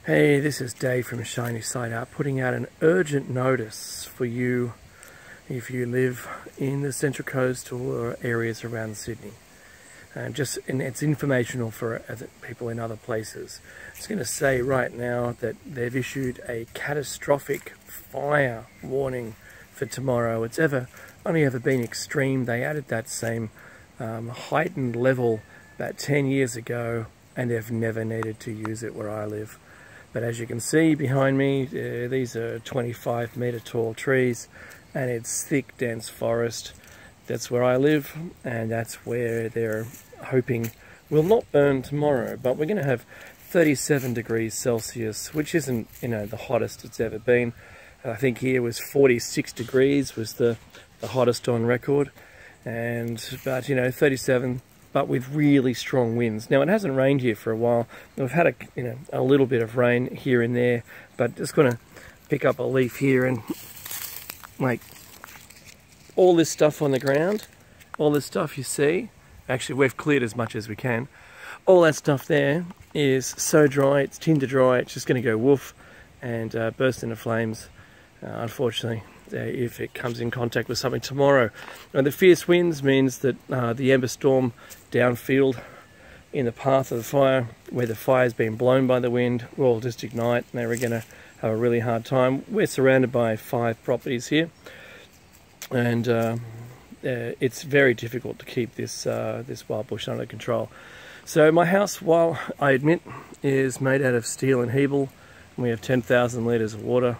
Hey, this is Dave from Shiny Side Up, putting out an urgent notice for you if you live in the Central Coast or areas around Sydney. And it's informational for people in other places. It's going to say right now that they've issued a catastrophic fire warning for tomorrow. It's only ever been extreme. They added that same heightened level about 10 years ago, and they've never needed to use it where I live. But as you can see behind me, these are 25-metre tall trees, and it's thick, dense forest. That's where I live, and that's where they're hoping will not burn tomorrow. But we're going to have 37 degrees Celsius, which isn't, the hottest it's ever been. I think here was 46 degrees was the hottest on record, but 37. But with really strong winds. Now, it hasn't rained here for a while. We've had a little bit of rain here and there, but just going to pick up a leaf here and like all this stuff on the ground, all this stuff you see. Actually, we've cleared as much as we can. All that stuff there is so dry, it's tinder dry, it's just going to go woof and burst into flames, unfortunately, if it comes in contact with something tomorrow. And the fierce winds means that the ember storm downfield in the path of the fire, where the fire's been blown by the wind, will just ignite, and they're going to have a really hard time. We're surrounded by 5 properties here, and it's very difficult to keep this wild bush under control. So my house, while I admit, is made out of steel and Hebel, and we have 10,000 litres of water.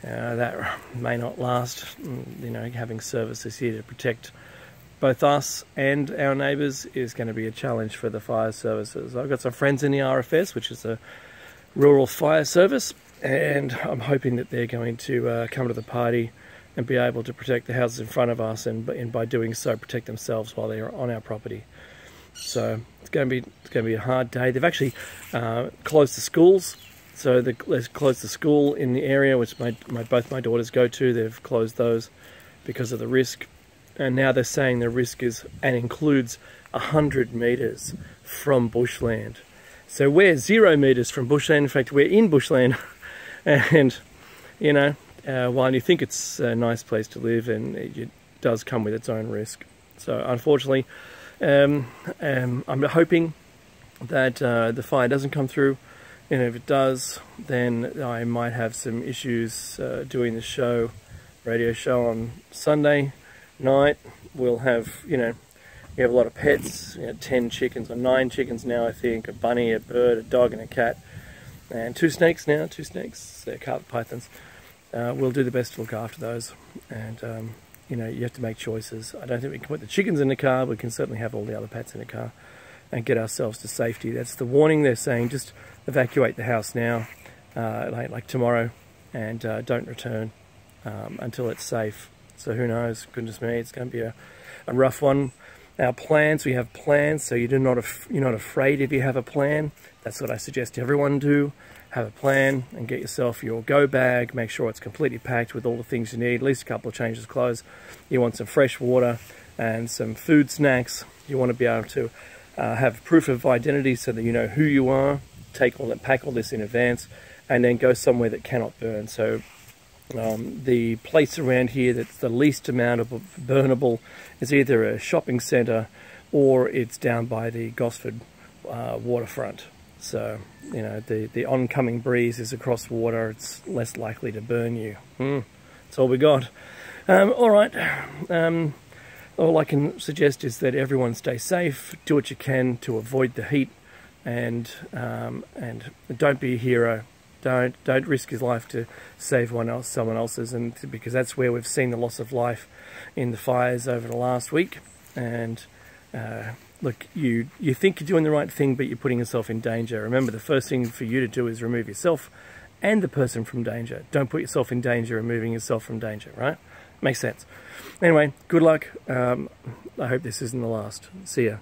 That may not last. Having services here to protect both us and our neighbours is going to be a challenge for the fire services. I've got some friends in the RFS, which is the Rural Fire Service, and I'm hoping that they're going to come to the party and be able to protect the houses in front of us, and by doing so protect themselves while they're on our property. So it's going to be a hard day. They've actually closed the schools. So they've closed the school in the area, which both my daughters go to. They've closed those because of the risk. And now they're saying the risk is and includes 100 metres from bushland. So we're 0 metres from bushland. In fact, we're in bushland. And, while you think it's a nice place to live, and it does come with its own risk. So unfortunately, I'm hoping that the fire doesn't come through. And if it does, then I might have some issues doing the radio show on Sunday night. We'll have, we have a lot of pets, 10 chickens or 9 chickens now, I think, a bunny, a bird, a dog and a cat, and 2 snakes now, 2 snakes, they're carpet pythons. We'll do the best to look after those, and you have to make choices. I don't think we can put the chickens in the car, but we can certainly have all the other pets in the car and get ourselves to safety. That's the warning. They're saying just evacuate the house now, like tomorrow, and don't return until it's safe. So who knows? Goodness me, it's going to be a rough one. Our plans, we have plans, so you're not afraid if you have a plan. That's what I suggest everyone do. Have a plan and get yourself your go bag. Make sure it's completely packed with all the things you need, at least a couple of changes of clothes. You want some fresh water and some food snacks. You want to be able to have proof of identity so that you know who you are. Pack all this in advance, and then go somewhere that cannot burn. So the place around here that's the least amount of burnable is either a shopping centre or it's down by the Gosford waterfront. So the oncoming breeze is across water. It's less likely to burn you. That's all we got. All right. All I can suggest is that everyone stay safe. Do what you can to avoid the heat. And don't be a hero. Don't risk your life to save someone else's, and because that's where we've seen the loss of life in the fires over the last week. And look, you think you're doing the right thing, but you're putting yourself in danger. Remember, the first thing for you to do is remove yourself and the person from danger. Don't put yourself in danger, removing yourself from danger, right? Makes sense. Anyway, good luck. I hope this isn't the last. See ya.